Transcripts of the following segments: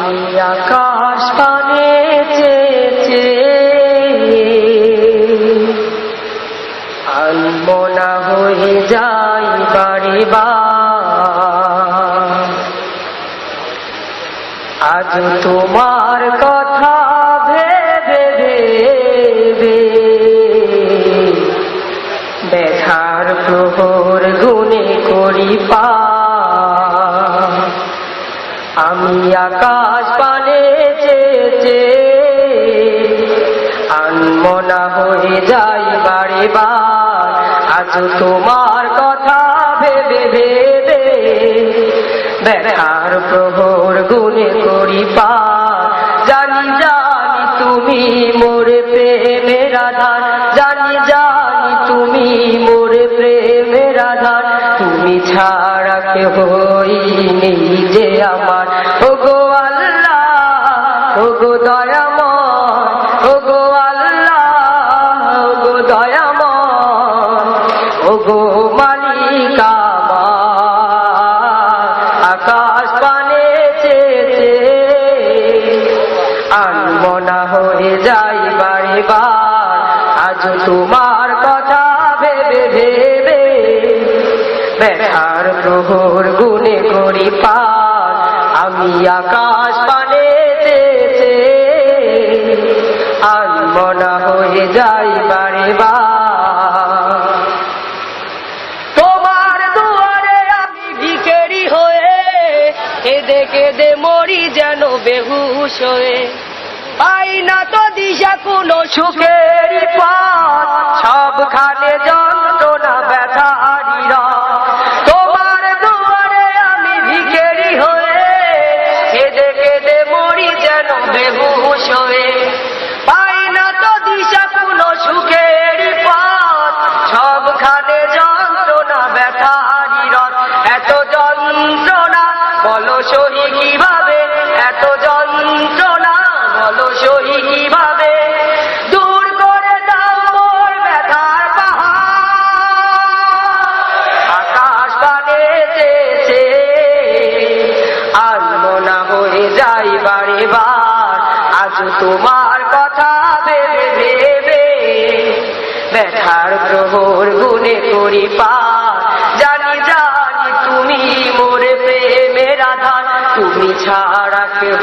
আমি আকাশ পানে চেয়ে আনমনা হয়ে যাই বারে বার। আজ তোমার কথা ভেবে ভেবে ব্যথার প্রহর গুনে করি পার। আমি আকাশ পানে চেয়ে আনমনা হয়ে যাই বারে বার। আজ তোমার কথা ভেবে ভেবে ব্যথার প্রহর গুনে করি পার। জানি জানি তুমি মোর প্রেমের আধার, জানি জানি তুমি মোর প্রেমের আধার। তুমি ছাড়া কেহ নেই যে আমার। ওগো আল্লাহ, ওগো দয়াময়, ওগো আল্লাহ, ওগো দয়াময়, ওগো মালিক আমার। আকাশ পানে চেয়ে আনমনা হয়ে যাই বারে বার। আজ তোমার কথা ভেবে ভেবে ব্যথার প্রহর গুনে করি পার। আমি আকাশ পানে চেয়ে আনমনা হয়ে যাই বারে বার। তোমার দুয়ারে আমি ভিখারি হয়ে কেঁদে কেঁদে মরি যেন বেহুশ হয়ে। পাই না তো দিশা কোনো সুখের পথ, সবখানে যন্ত্রণা ব্যথা আরিরা। তোমার দুয়ারে আমি ভিখারি হয়ে কেঁদে কেঁদে মরি যেন বেহুশ হয়ে। পাই না তো দিশা কোনো সুখের পথ, সবখানে যন্ত্রণা ব্যথা আরিরা। এত যন্ত্রণা বলো সহি কিভাবে, এত যন্ত্রণা বলো সহি কিভাবে। দূর করে দাও মোর ব্যথার পাহাড়। আকাশ পানে চেয়ে আনমনা হয়ে যাই বারে বার। আজ তোমার কথা ভেবে ভেবে ব্যথার প্রহর গুনে করি পার। জানি জানি তুমি মোর প্রেমের আধার, তুমি ছাড়া কেহ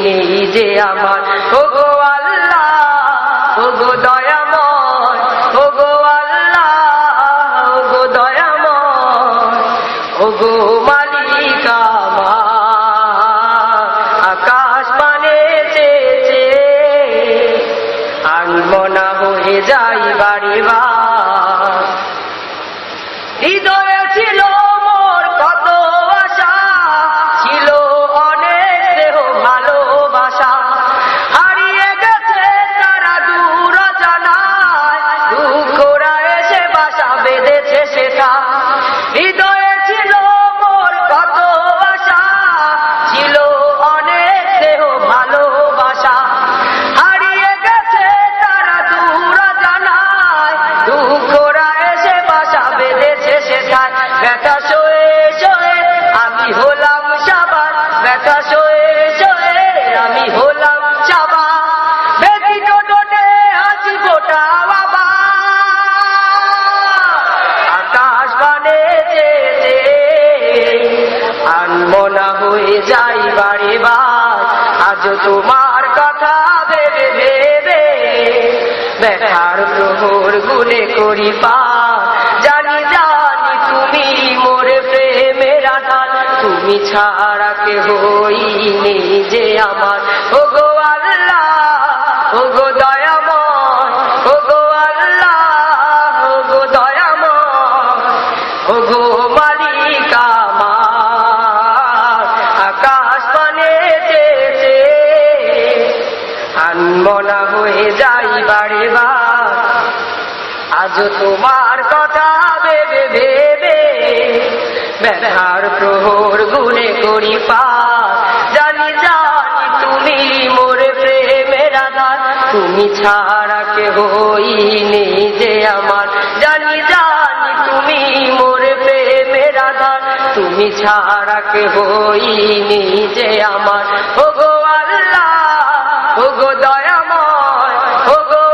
নেই যে আমার। ওগো আল্লাহ, ওগো দয়াময়, ওগো আল্লাহ, ওগো দয়াময়, ওগো মালিক আমার। আকাশ পানে চেয়ে আনমনা হয়ে যাই বারে বার। হৃদয়ে ছিল মোর কত আশা, ছিল অনেক স্নেহ ভালোবাসা। হারিয়ে গেছে তারা দূর জানায়, দুঃখরা এসে বাসা বেঁধেছে সেটা। হৃদয়ে ছিল মোর কত আশা, ছিল অনেক স্নেহ ভালোবাসা। হারিয়ে গেছে তারা দূর জানায়, দুঃখরা এসে বাসা বেঁধেছে সেটায়। ব্যথা সয়ে সয়ে আমি হলাম সাবার, ব্যথা সয়ে সয়ে আমি হলাম সাবার। ব্যথিত টোটে হাসি ফোটা বাবা। আকাশ পানে চেয়ে আনমনা হয়ে যাই বারে বার। আজ তোমার কথা ভেবে ভেবে ব্যথার প্রহর গুনে করি পার। জানি জানি তুমি মোর প্রেমের আধার, তুমি ছাড়া কেহ নেই যে আমার। ওগো আল্লাহ, ওগো দয়াময়, ওগো আল্লাহ, ওগো দয়াময়, ওগো মালিক আমার। আকাশ পানে চেয়ে আনমনা হয়ে যাই বারে বার। আজ তোমার কথা ভেবে ভেবে ব্যথার প্রহর গুনে করি পার। জানি জানি তুমি মোর প্রেমের আধার, তুমি ছাড়া কেহ নেই যে আমার। জানি জানি তুমি মোর প্রেমের আধার, তুমি তুমি ছাড়া কে হইনি যে আমার, ওগো আল্লাহ, ওগো দয়াময়, ওগো